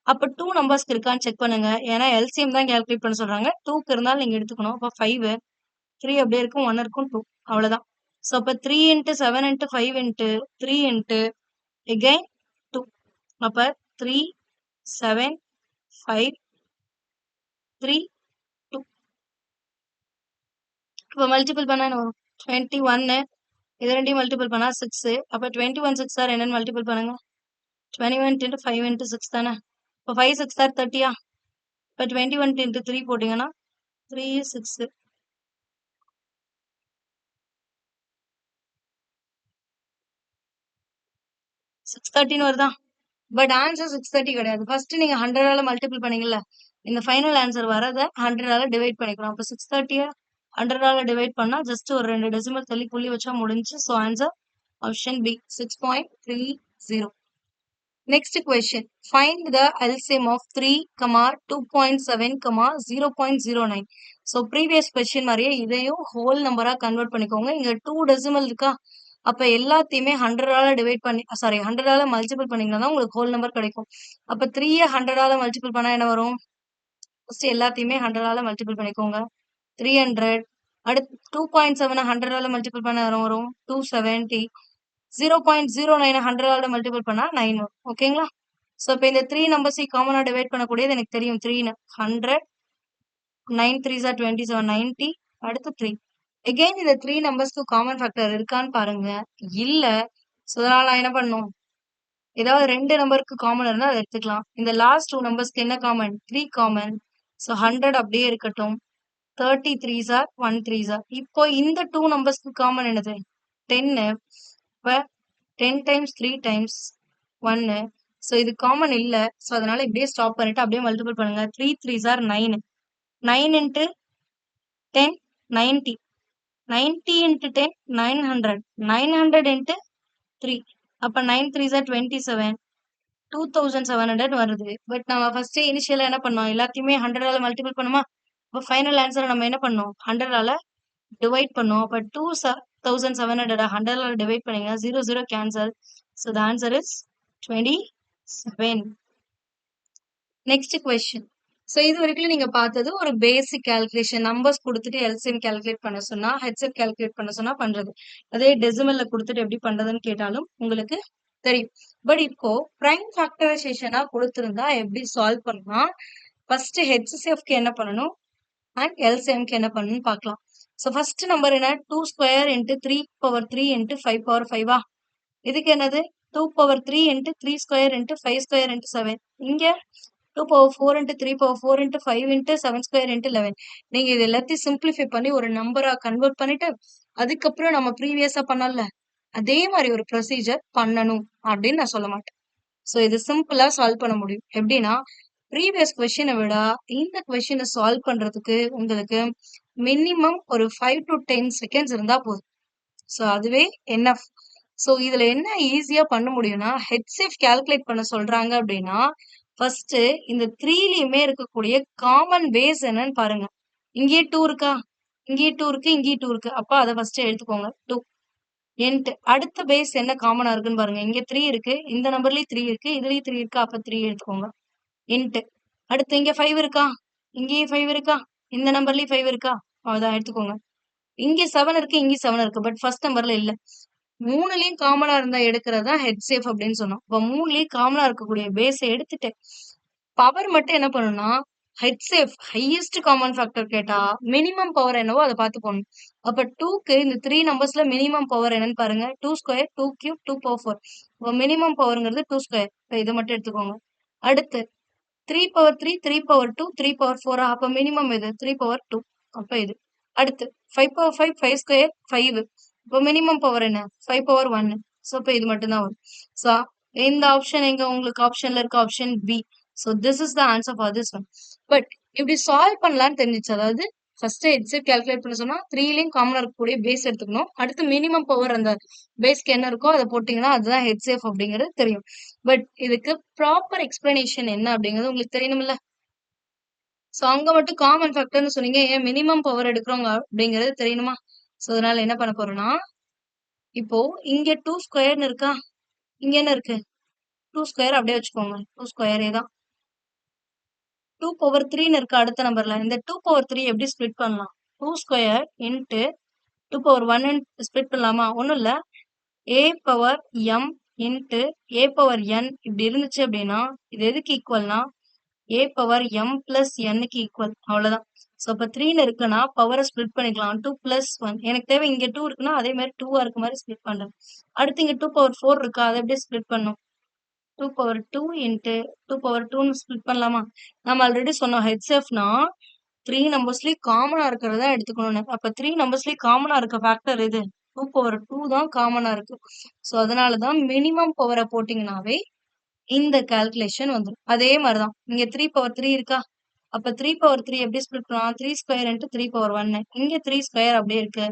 அப்ப 2 நம்பர்ஸ்க்கு இருக்கான்னு செக் பண்ணுங்க. ஏன்னா எல்சிஎம் தான் கால்குலேட் பண்ண சொல்றாங்க. 2க்கு இருந்தாலும் நீங்க எடுத்துக்கணும். அப்ப 5 3 அப்படியே இருக்கும், 1 இருக்கும், 2 அவ்வளவுதான். ஸோ அப்ப 3 into 7 into 5 into 3 into again 2. அப்ப 3 7 5 3 2. இப்போ மல்டிபிள் பண்ணா என்ன வரும்? 21. இது ரெண்டையும் மல்டிபிள் பண்ணா 6. அப்ப 21 6 ஆர் என்னன்னு மல்டிபிள் பண்ணுங்க. 21 into 5 into 6 தானே. இப்போ 5 6 ஆர் 30. இப்போ 21 into 3 போட்டீங்கன்னா 3 6 613 வருதா? பட் ஆன்சர் 630 கிடையாது. ஃபர்ஸ்ட் நீங்க 100ஆல மல்டிபிள் பண்ணீங்கல்ல, இந்த ஃபைனல் ஆன்சர் வரத 100ஆல டிவைட் பண்ணிக்கணும். அப்ப 630 100ஆல டிவைட் பண்ணா ஜஸ்ட் ஒரு 2 டெசிமல் தள்ளி புள்ளி வச்சா முடிஞ்சு. So answer option B 6.30. Next question, find the LCM of 3, 2.7, 0.09. So previous question மாதிரியே இதையும் ஹோல் நம்பரா கன்வெர்ட் பண்ணிக்கோங்க. இங்க 2 டெசிமல் இருக்கா? அப்ப எல்லாத்தையுமே 100ஆல டிவைட் பண்ணி 100ஆல மல்டிபிள் பண்ணீங்கன்னா தான் உங்களுக்கு ஹோல் நம்பர் கிடைக்கும். அப்ப 3ய 100ஆல மல்டிபிள் பண்ணா என்ன வரும்? ஃபர்ஸ்ட் எல்லாத்தையுமே 100ஆல மல்டிபிள் பண்ணிக்கோங்க. 300. அடுத்து 2.7 100ஆல மல்டிபிள் பண்ண வரும் 270. 0.09 100ஆல மல்டிபிள் பண்ணா 9 வரும். ஓகேங்களா? ஸோ இப்போ இந்த 3 நம்பர்ஸையும் காமனா டிவைட் பண்ணக்கூடியது எனக்கு தெரியும். 3 100, 9 3s are 27, 90. அடுத்து 3. எகெயின் இந்த 3 நம்பர்ஸ்க்கு காமன் ஃபேக்டர் இருக்கான்னு பாருங்க. இல்ல. ஸோ அதனால நான் என்ன பண்ணணும்? ஏதாவது 2 நம்பருக்கு காமன் இருந்தா அதை எடுத்துக்கலாம். இந்த லாஸ்ட் 2 நம்பர்ஸ்க்கு என்ன காமன்? 3 காமன். ஸோ 100 அப்படியே இருக்கட்டும். 30 3s are 1 3s are. இப்போ இந்த 2 நம்பர்ஸ்க்கு காமன் என்னது? 10. இப்போ 10 times 3 times 1. ஸோ இது காமன் இல்ல. ஸோ அதனால இப்படியே ஸ்டாப் பண்ணிட்டு அப்படியே மல்டிபிள் பண்ணுங்க. 3 3s are 9. 9 into 10 90. 90 into 10 900. 900 into 3. அப்ப 9 3s are 27. 2700 வருது. பட் நம்ம ஃபர்ஸ்ட் இனிஷியலா என்ன பண்ணோம்? எல்லாத்தையுமே 100ஆல மல்டிபிள் பண்ணுமா? அப்ப ஃபைனல் ஆன்ஸர நம்ம என்ன பண்ணோம்? 100ஆல டிவைட் பண்ணோம். அப்ப 2700 100ஆல டிவைட் பண்ணீங்கன்னா 0 0 cancel. So the answer is 27. Next question. So இது வரைக்கும் நீங்க பார்த்தது ஒரு பேசிக் கால்குலேஷன். நம்பர்ஸ் கொடுத்துட்டு எல்சிஎம் கால்குலேட் பண்ண சொன்னா, ஹெச்எஃப் கால்குலேட் பண்ண சொன்னா பண்றது. அதே டெசிமல்ல கொடுத்துட்டு எப்படி பண்றதுன்னு கேட்டாலும் உங்களுக்கு தெரியும். பட் இப்போ பிரைம் ஃபேக்டரைசேஷனா கொடுத்திருந்தா எப்படி சால்வ் பண்ணலாம்? ஃபர்ஸ்ட் ஹெச்சிஎஃப்க்கு என்ன பண்ணணும் அண்ட் எல்சிஎம்க்கு என்ன பண்ணணும்னு பார்க்கலாம். ஸோ ஃபர்ஸ்ட் நம்பர் என்ன? 2 ஸ்கொயர் இன்ட்டு 3/3 இன்ட்டு 5/5 இதுக்கு என்னது? 2/3 into 3 square into 5 square into 7. இங்க 2/4 into 3/4 into 5 into 7 square into 11. நீங்க இது எல்லாத்தையும் சிம்பிளிஃபை பண்ணி ஒரு நம்பரா கன்வெர்ட் பண்ணிட்டு அதுக்கப்புறம் நம்ம ப்ரீவியஸா பண்ணல அதே மாதிரி ஒரு ப்ரொசீஜர் பண்ணணும் அப்படின்னு நான் சொல்ல மாட்டேன். ஸோ இது சிம்பிளா சால்வ் பண்ண முடியும். எப்படின்னா ப்ரீவியஸ் கொஸ்டினை விட இந்த கொஸ்டினை சால்வ் பண்றதுக்கு உங்களுக்கு மினிமம் ஒரு 5 to 10 செகண்ட்ஸ் இருந்தா போதும். ஸோ அதுவே என்ன? ஸோ இதுல என்ன ஈஸியா பண்ண முடியும்னா ஹெச்சிஎஃப் கால்குலேட் பண்ண சொல்றாங்க அப்படின்னா ஃபர்ஸ்ட் இந்த த்ரீலயுமே இருக்கக்கூடிய காமன் பேஸ் என்னன்னு பாருங்க. இங்கேயே 2 இருக்கா? இங்கேயே 2 இருக்கு, இங்கேயே 2 இருக்கு. அப்ப அதை ஃபர்ஸ்ட் எடுத்துக்கோங்க 2 இன்ட் அடுத்த பேஸ் என்ன காமனா இருக்குன்னு பாருங்க. இங்க 3 இருக்கு, இந்த நம்பர்லயும் 3 இருக்கு, இதுலயும் 3 இருக்கா? அப்ப 3 எடுத்துக்கோங்க இன்ட் அடுத்து இங்க 5 இருக்கா? இங்கேயும் 5 இருக்கா? இந்த நம்பர்லயும் 5 இருக்கா? அதான் எடுத்துக்கோங்க. இங்க 7 இருக்கு, இங்க 7 இருக்கு. பட் ஃபர்ஸ்ட் நம்பர்ல இல்ல. மூணுலயும் காமனா இருந்தா எடுக்கிறதா ஹெச்சிஎஃப் அப்படின்னு சொன்னோம். இப்ப மூணுலயும் காமனா இருக்கக்கூடிய பேஸை எடுத்துட்டு பவர் மட்டும் என்ன பண்ணணும்னா ஹெச்சிஎஃப் ஹையஸ்ட் காமன் ஃபேக்டர் கேட்டா மினிமம் பவர் என்னவோ அதை பார்த்து போடணும். அப்ப 2க்கு இந்த 3 நம்பர்ஸ்ல மினிமம் பவர் என்னன்னு பாருங்க. 2 ஸ்கொயர் 2 கியூப் 2/4. இப்போ மினிமம் பவர்ங்கிறது 2 ஸ்கொயர். இப்போ இதை மட்டும் எடுத்துக்கோங்க. அடுத்து 3/3 3/2 3/4. அப்ப மினிமம் இது 3/2. அப்ப இது அடுத்து 5/5 5 ஸ்கொயர் 5. இப்போ மினிமம் பவர் என்ன? 5/1. ஸோ இப்போ இது மட்டும் தான் வரும். ஸோ இந்த ஆப்ஷன் எங்க உங்களுக்கு ஆப்ஷன்ல இருக்க? Option B. So this is the answer for this one. But இப்படி சால்வ் பண்ணலாம்னு தெரிஞ்சிச்சு. அதாவது ஃபர்ஸ்ட் ஹெச்சிஎஃப் கால்குலேட் பண்ண சொன்னா 3லயும் காமனா இருக்கக்கூடிய பேஸ் எடுத்துக்கணும். அடுத்து மினிமம் பவர் அந்த பேஸ்க்கு என்ன இருக்கோ அதை போட்டீங்கன்னா அதுதான் ஹெச்சிஎஃப் அப்படிங்கிறது தெரியும். பட் இதுக்கு ப்ராப்பர் எக்ஸ்பிளனேஷன் என்ன அப்படிங்கிறது உங்களுக்கு தெரியணும்ல. ஸோ அங்க மட்டும் காமன் ஃபேக்டர்னு சொன்னீங்க, ஏன் மினிமம் பவர் எடுக்கிறோங்க அப்படிங்கிறது தெரியணுமா? ஸோ அதனால என்ன பண்ண போறோம்னா இப்போ இங்க 2 ஸ்கொயர்னு இருக்கா? இங்க என்ன இருக்கு? 2 ஸ்கொயர் அப்படியே வச்சுக்கோங்க. 2 ஸ்கொயரே தான். 2/3ன்னு இருக்கு அடுத்த நம்பர்ல. இந்த 2/3 எப்படி ஸ்ப்ளிட் பண்ணலாம்? 2 ஸ்கொயர் இன்ட்டு 2/1 ஸ்ப்ளிட் பண்ணலாமா? ஒண்ணும் இல்ல. a/m இன்ட்டு a/n இப்படி இருந்துச்சு அப்படின்னா இது எதுக்கு ஈக்குவல்னா a/m plus nக்கு ஈக்குவல். அவ்வளவுதான். ஸோ அப்ப 3ன்னு இருக்குன்னா பவரை ஸ்ப்ளிட் பண்ணிக்கலாம். 2 + 1. எனக்கு தேவை இங்க 2 இருக்குன்னா அதே மாதிரி 2ஆ இருக்க மாதிரி ஸ்ப்ளிட் பண்றேன். அடுத்து இங்க 2/4 இருக்கா? அதை எப்படி ஸ்ப்ளிட் பண்ணும்? 2/2 இன்ட்டு 2/2ன்னு ஸ்ப்ளிட் பண்ணலாமா? நம்ம ஆல்ரெடி சொன்னோம் ஹெச்எஃப்னா 3 நம்பர்ஸ்லயும் காமனா இருக்கிறதா எடுத்துக்கணும்னு. அப்ப 3 நம்பர்ஸ்லயும் காமனா இருக்க ஃபேக்டர் எது? 2/2 தான் காமனா இருக்கு. ஸோ அதனாலதான் மினிமம் பவரை போட்டீங்கன்னாவே இந்த கால்குலேஷன் வந்துடும். அதே மாதிரிதான் இங்க 3/3 இருக்கா? அப்ப 3/3 எப்படி ஸ்ப்ளிட் பண்ணலாம்? 3 ஸ்கொயர் இன்ட்டு 3/1. இங்க 3 ஸ்கொயர் அப்படியே இருக்கு.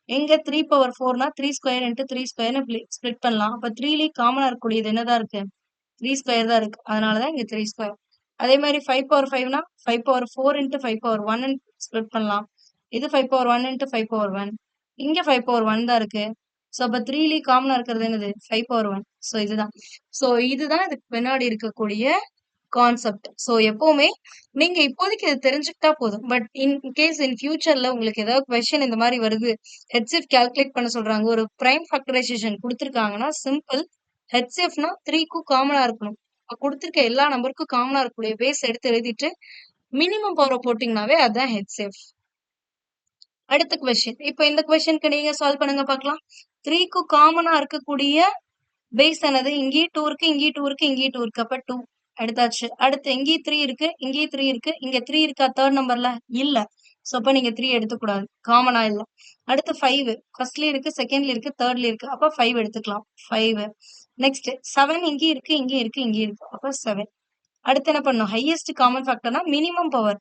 இங்க 3/4னா 3 ஸ்கொயர் இன்ட்டு 3 ஸ்கொயர்னு ஸ்ப்ளிட் பண்ணலாம். அப்ப 3லயும் காமனா இருக்கக்கூடியது என்னதான் இருக்கு? 3 ஸ்கொயர் தான் இருக்கு. அதனாலதான் இங்க 3 ஸ்கொயர். அதே மாதிரி 5/5னா 5/4 இன்ட்டு 5/1 ஸ்ப்ளிட் பண்ணலாம். இது 5/1 இன்ட்டு 5/1. இங்க 5/1 தான் இருக்கு. ஸோ அப்ப 3லயும் காமனா இருக்கிறது என்னது? 5/1. ஸோ இதுதான். ஸோ இதுதான் இதுக்கு பின்னாடி இருக்கக்கூடிய கான்செப்ட். ஸோ எப்பவுமே நீங்க இப்போதைக்கு இது தெரிஞ்சுக்கிட்டா போதும். பட் கேஸ் இன் ஃபியூச்சர்ல உங்களுக்கு ஏதாவது கொஸ்டின் இந்த மாதிரி வருது, ஹெச்சிஎஃப் கால்குலேட் பண்ண சொல்றாங்க, ஒரு பிரைம் ஃபேக்டரைசேஷன் கொடுத்துருக்காங்கன்னா சிம்பிள் ஹெச்சிஎஃப்னா 3க்கும் காமனா இருக்கணும். கொடுத்துருக்க எல்லா நம்பருக்கும் காமனா இருக்கக்கூடிய பேஸ் எடுத்து எழுதிட்டு மினிமம் பவரை போட்டீங்கன்னாவே அதுதான் ஹெச்சிஎஃப். அடுத்த கொஸ்டின். இப்போ இந்த கொஸ்டினுக்கு நீங்க சால்வ் பண்ணுங்க பார்க்கலாம். 3க்கும் காமனா இருக்கக்கூடிய பேஸ் என்னது? இங்கேயும் 2 இருக்கு, இங்கேயும் 2 இருக்கு, இங்கேயும் 2 இருக்கு. அப்ப 2 எடுத்தாச்சு. அடுத்து இங்கேயும் 3 இருக்கு, இங்கேயும் 3 இருக்கு. இங்க 3 இருக்கா தேர்ட் நம்பர்ல? இல்ல. சோ அப்ப நீங்க 3 எடுத்துக்கூடாது. காமனா இல்ல. அடுத்து 5 ஃபர்ஸ்ட்லயும் இருக்கு, செகண்ட்ல இருக்கு, தேர்ட்ல இருக்கு. அப்ப 5 எடுத்துக்கலாம். 5. நெக்ஸ்ட் 7 இங்கேயும் இருக்கு, இங்கேயும் இருக்கு, இங்கேயும் இருக்கு. அப்ப 7. அடுத்து என்ன பண்ணணும்? ஹையஸ்ட் காமன் ஃபேக்டர்னா மினிமம் பவர்.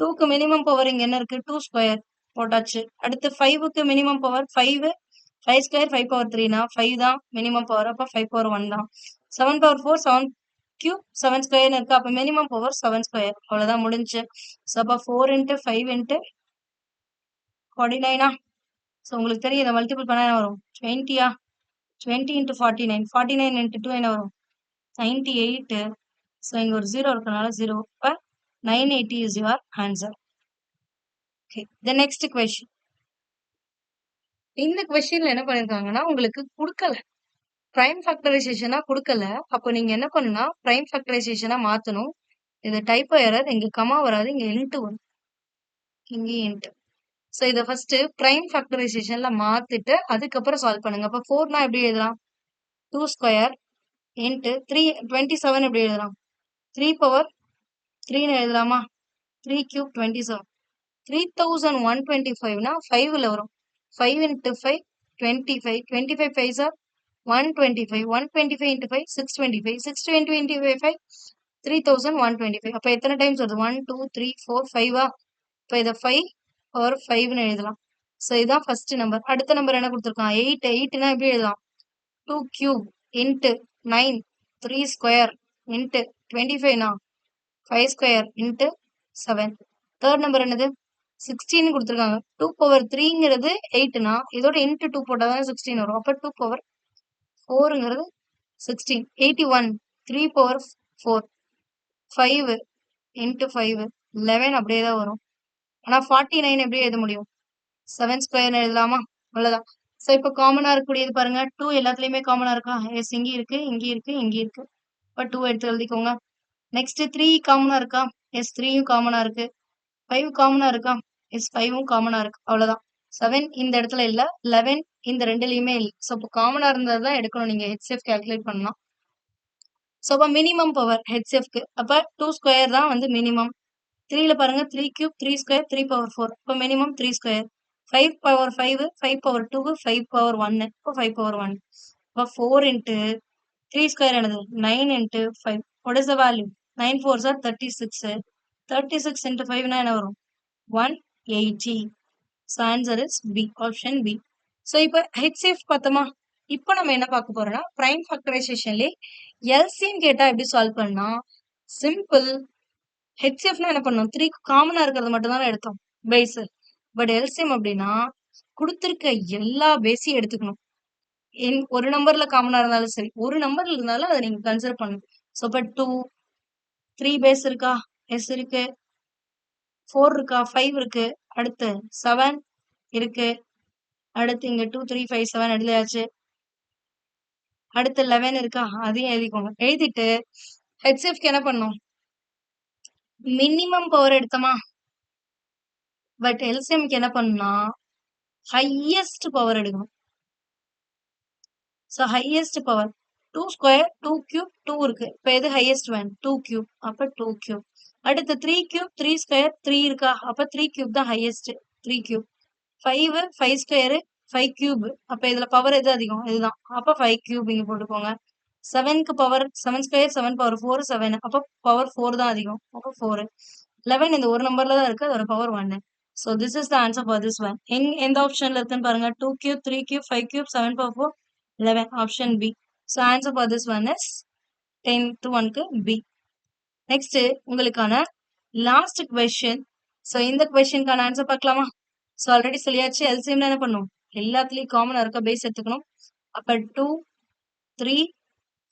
2க்கு மினிமம் பவர் இங்க என்ன இருக்கு? 2 ஸ்கொயர் போட்டாச்சு. அடுத்து 5க்கு மினிமம் பவர் 5. 5 ஸ்கொயர் 5/3னா 5 தான் மினிமம் பவர். அப்ப 5/1 தான். 7/4 7 கியூப் 7 ஸ்கொயர்னு இருக்கு. அப்ப மினிமம் பவர் 7 ஸ்கொயர். அவ்வளவுதான் முடிஞ்சு. ஸோ அப்ப 4 இன்ட்டு 5 இன்ட்டு 49 ஸோ உங்களுக்கு தெரியும் இதை மல்டிபிள் பண்ணா என்ன வரும்? 20 20 இன்ட்டு 49 49 இன்ட்டு 2 என்ன வரும்? 98. ஸோ இங்க ஒரு 0 இருக்கனால 0. இப்ப 980 is your answer. Okay, the next question. இந்த கொஸ்டின்ல என்ன பண்ணிருக்காங்கன்னா உங்களுக்கு கொடுக்கல, பிரைம் ஃபேக்டரைசேஷனா கொடுக்கல. அப்போ நீங்க என்ன பண்ணணும்னா பிரைம் ஃபேக்டரைசேஷனா மாத்தணும். இது டைப்போ எரர், இங்க கமா வராது, இங்க இன்ட்டு வரும், இங்க இன்ட்டு. ஸோ இதை ஃபர்ஸ்ட் பிரைம் ஃபேக்டரைசேஷன்ல மாத்திட்டு அதுக்கப்புறம் சால்வ் பண்ணுங்க. அப்போ 4னா எப்படி எழுதலாம்? 2 ஸ்கொயர் இன்ட்டு 3 27 எப்படி எழுதலாம்? 3 பவர் 3ன்னு எழுதலாமா? 3 கியூப் 27 3125னா 5ல வரும். 5 into 5 25 25 5s are 125 125 into 5 625 620 into 5 3125. அப்ப எத்தனை டைம்ஸ் வருது? 1 2 3 4 5 இப்ப இதை 5 பவர் 5ன்னு எழுதலாம். ஸோ இதுதான் ஃபர்ஸ்ட் நம்பர். அடுத்த நம்பர் என்ன கொடுத்துருக்கான்? 8 8னா எப்படி எழுதலாம்? 2 கியூப் இன்ட்டு 9 3 ஸ்கொயர் இன்ட்டு 25னா 5 ஸ்கொயர் இன்ட்டு 7. தேர்ட் நம்பர் என்னது? 16 கொடுத்துருக்காங்க. 2 பவர் 3ங்கிறது 8னா இதோட இன்ட்டு 2 போட்டால் தானே 16 வரும். அப்போ 2 பவர் 4ங்கிறது 16. 81 3 பவர் 4 5 இன்ட்டு 5 11 அப்படியே தான் வரும். ஆனா 49 எப்படி எழுத முடியும்? 7 ஸ்கொயர்னு எழுதலாமா? அவ்வளவுதான். ஸோ இப்போ காமனா இருக்கக்கூடியது பாருங்க, 2 எல்லாத்துலயுமே காமனா இருக்கா? எஸ், இங்கே இருக்கு, இங்கே இருக்கு, இங்கே இருக்கு. இப்போ 2 எடுத்து எழுதிக்கோங்க. நெக்ஸ்ட் 3 காமனா இருக்கா? எஸ், 3யும் காமனா இருக்கு. 5 காமனா இருக்கா? எஸ், 5ம் காமனா இருக்கு. அவ்வளவுதான். 7 இந்த இடத்துல இல்ல, 11 இந்த ரெண்டுலயுமே இல்லை. ஸோ இப்போ காமனா இருந்தது தான் எடுக்கணும். நீங்க ஹெச்சிஎஃப் கால்குலேட் பண்ணலாம். ஸோ அப்போ மினிமம் பவர் ஹெச்சிஎஃப்க்கு அப்ப 2 ஸ்கொயர் தான் வந்து மினிமம். 3ல பாருங்க, 3 கியூப் 3 ஸ்கொயர் 3 பவர் 4. இப்போ minimum 3 square. 5 power 5 5 power 2 5 power 1. இப்போ 5 பவர் 1. இப்போ 4 இன்ட்டு 3 ஸ்கொயர் என்னது? 9 into 5. What is the value? 9 4s are 36. 36 into 5னா என்ன வரும்? 180. So answer is B, option B. So இப்போ ஹெச்சிஎஃப் பார்த்தோமா? இப்போ நம்ம என்ன பார்க்க போறோம்னா பிரைம் ஃபேக்டரைசேஷன்லேயே எல்சிஎம் கேட்டா எப்படி சால்வ் பண்ணா? சிம்பிள். ஹெச்சிஎஃப்னா என்ன பண்ணோம்? 3 காமனா இருக்கிறது மட்டும் தான் எடுத்தோம் பேஸ். பட் எல்சிஎம் அப்படின்னா கொடுத்துருக்க எல்லா பேஸையும் எடுத்துக்கணும். ஒரு நம்பர்ல காமனா இருந்தாலும் சரி, ஒரு நம்பர்ல இருந்தாலும் அதை நீங்க கன்சிடர் பண்ணணும். ஸோ இப்போ 2 3 பேஸ் இருக்கா? எஸ் இருக்கு. 4 இருக்கா? 5 இருக்கு. அடுத்து 7 இருக்கு. அடுத்து இங்க 2 3 5 7 எழுதியாச்சு. அடுத்து 11 இருக்கா? அதையும் எழுதிக்கோங்க. எழுதிட்டு ஹெச்சிஎஃப்க்கு என்ன பண்ணும்? மினிமம் பவர் எடுத்தோமா? பட் எல்சிஎம்க்கு என்ன பண்ணா ஹையஸ்ட் பவர் எடுக்கணும். So highest power 2 square 2 cube 2 இருக்கு. இப்போ எது ஹையஸ்ட் வேன்? 2 கியூப். அப்ப 2 கியூப். அடுத்து 3 கியூப் 3 ஸ்கொயர் 3 இருக்கா? அப்ப 3 கியூப் தான் ஹையஸ்ட். 3 கியூப். 5 5 square 5 cube. அப்ப இதுல பவர் எது அதிகம்? இதுதான். அப்ப 5 கியூப் இங்க போட்டுக்கோங்க. 7க்கு பவர் 7 ஸ்கொயர் 7 பவர் 4 7. அப்ப பவர் 4 தான் அதிகம். அப்ப 4. 11 இந்த ஒரு நம்பர்ல தான் இருக்கு. அதோட power 1. So this is the answer for this one. எந்த ஆப்ஷன்ல இருக்குன்னு பாருங்க. 2 cube 3 cube 5 cube 7 power 4 11. Option B. So answer for this one is 10th ஒன்க்கு B. Next உங்களுக்கான லாஸ்ட் கொஸ்டின். ஸோ இந்த கொஸ்டினுக்கான ஆன்சர் பார்க்கலாமா? ஸோ ஆல்ரெடி சொல்லியாச்சு, எல்சிஎம்ல என்ன பண்ணும்? எல்லாத்துலயும் காமனா இருக்க பேஸ் எடுத்துக்கணும். அப்ப 2 3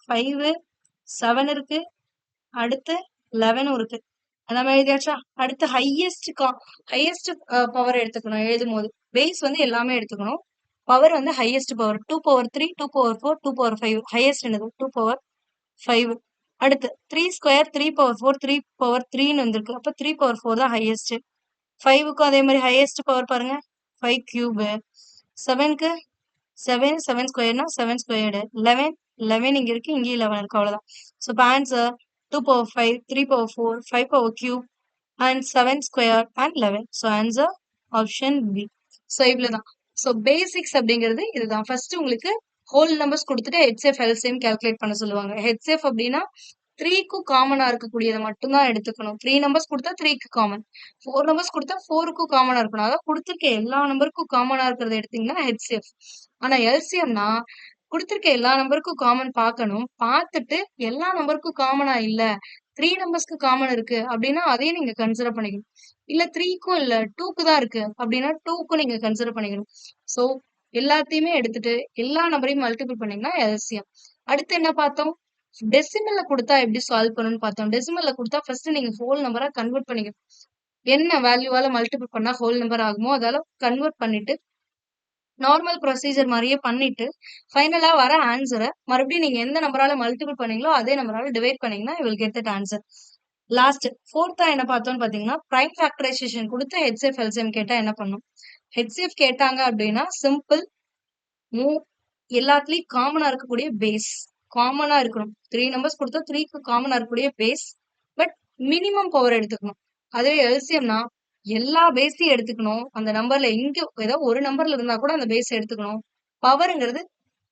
5 7 இருக்கு. அடுத்து 11 இருக்கு. நம்ம எழுதியாச்சா? அடுத்து ஹையஸ்ட் பவர் எடுத்துக்கணும். எழுதும் போது பேஸ் வந்து எல்லாமே எடுத்துக்கணும். பவர் வந்து highest power 2 power 3 2 power 4 2 power 5. Highest என்னது? 2 பவர் 5. அடுத்து 3 ஸ்கொயர் 3 பவர் 4 3 பவர் 3ன்னு வந்திருக்கு. அப்ப 3 பவர் 4 தான் ஹையஸ்ட். 5க்கும் அதே மாதிரி ஹையஸ்ட் பவர் பாருங்க 5 கியூப். 7க்கு 7 7 ஸ்கொயர்னா 7 ஸ்கொயர்டு. 11 11 இங்க இருக்கு, இங்கே 11 இருக்கு. அவ்வளவுதான். ஸோ இப்போ answer 2 power 5 3 power 4 5 power cube and 7 square and 11. So answer option B. So இவ்வளவுதான். ஸோ பேசிக்ஸ் அப்படிங்கிறது இதுதான். ஃபர்ஸ்ட் உங்களுக்கு ஹோல் நம்பர்ஸ் கொடுத்துட்டு ஹெச்சிஎஃப் எல்சிஎம் கால்குலேட் பண்ண சொல்லுவாங்க. ஹெச்சிஎஃப் அப்படின்னா 3க்கும் காமனா இருக்கக்கூடியதை மட்டும்தான் எடுத்துக்கணும். 3 நம்பர்ஸ் கொடுத்தா 3க்கு காமன், 4 நம்பர்ஸ் கொடுத்தா 4க்கும் காமனா இருக்கணும். அதாவது கொடுத்துருக்க எல்லா நம்பருக்கும் காமனா இருக்கிறத எடுத்தீங்கன்னா ஹெச்சிஎஃப். ஆனா எல்சிஎம்னா குடுத்திருக்க எல்லா நம்பருக்கும் காமன் பார்க்கணும். பார்த்துட்டு எல்லா நம்பருக்கும் காமனா இல்ல, 3 நம்பர்ஸ்க்கு காமன் இருக்கு அப்டின்னா, அதையும் நீங்க கன்சிடர் பண்ணிக்கணும். இல்ல 3க்கும் இல்ல 2க்கு தான் இருக்கு அப்டின்னா, 2க்கும் நீங்க கன்சிடர் பண்ணிக்கணும். சோ, எல்லாத்தையுமே எடுத்துட்டு எல்லா நம்பரையும் மல்டிபிள் பண்ணீங்கன்னா எல்சிஎம். அடுத்து என்ன பார்த்தோம்? டெசிமல்ல குடுத்தா எப்படி சால்வ் பண்ணணும்னு பார்த்தோம். டெசிமல்ல குடுத்தா ஃபர்ஸ்ட் நீங்க ஹோல் நம்பரா கன்வெர்ட் பண்ணிக்கணும். என்ன வேல்யூவால மல்டிபிள் பண்ணா ஹோல் நம்பர் ஆகுமோ, அதால கன்வெர்ட் பண்ணிட்டு நார்மல் ப்ரொசீஜர் மாரியே பண்ணிட்டு, ஃபைனலா வர ஆன்ஸர மறுபடியும் நீங்க எந்த நம்பரால மல்டிபிள் பண்ணீங்களோ, அதே நம்பரால டிவைட் பண்ணீங்கன்னா, you will get that answer. Last 4தா என்ன பார்த்தோம்னு பார்த்தீங்கன்னா, பிரைம் ஃபேக்டரைசேஷன் குடுத்து ஹெச்சிஎஃப், எல்சிஎம் கேட்டா என்ன பண்ணணும்? ஹெச்சிஎஃப் கேட்டாங்க அப்படின்னா, சிம்பிள் மூவ் எல்லாத்துலயும் காமனா இருக்கக்கூடிய பேஸ். காமனா இருக்கணும். 3 நம்பர்ஸ் குடுத்தா 3க்கு காமனா இருக்கக்கூடிய பேஸ். பட் மினிமம் பவர் எடுத்துக்கணும். அதுவே எல்சிஎம்னா எல்லா பேஸையும் எடுத்துக்கணும். அந்த நம்பர்ல எங்க ஏதோ ஒரு நம்பர்ல இருந்தா கூட அந்த பேஸ் எடுத்துக்கணும். பவர்ங்கிறது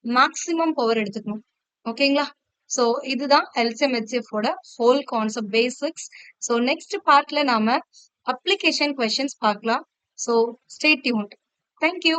மேக்ஸிமம் பவர் எடுத்துக்கணும். ஓகேங்களா? சோ இதுதான் எல்சிஎம் ஹெச்சிஎஃப் ஓட whole concept basics. So next பார்ட்ல நாம அப்ளிகேஷன் கொஸ்டின்ஸ் பார்க்கலாம். So stay tuned. Thank you.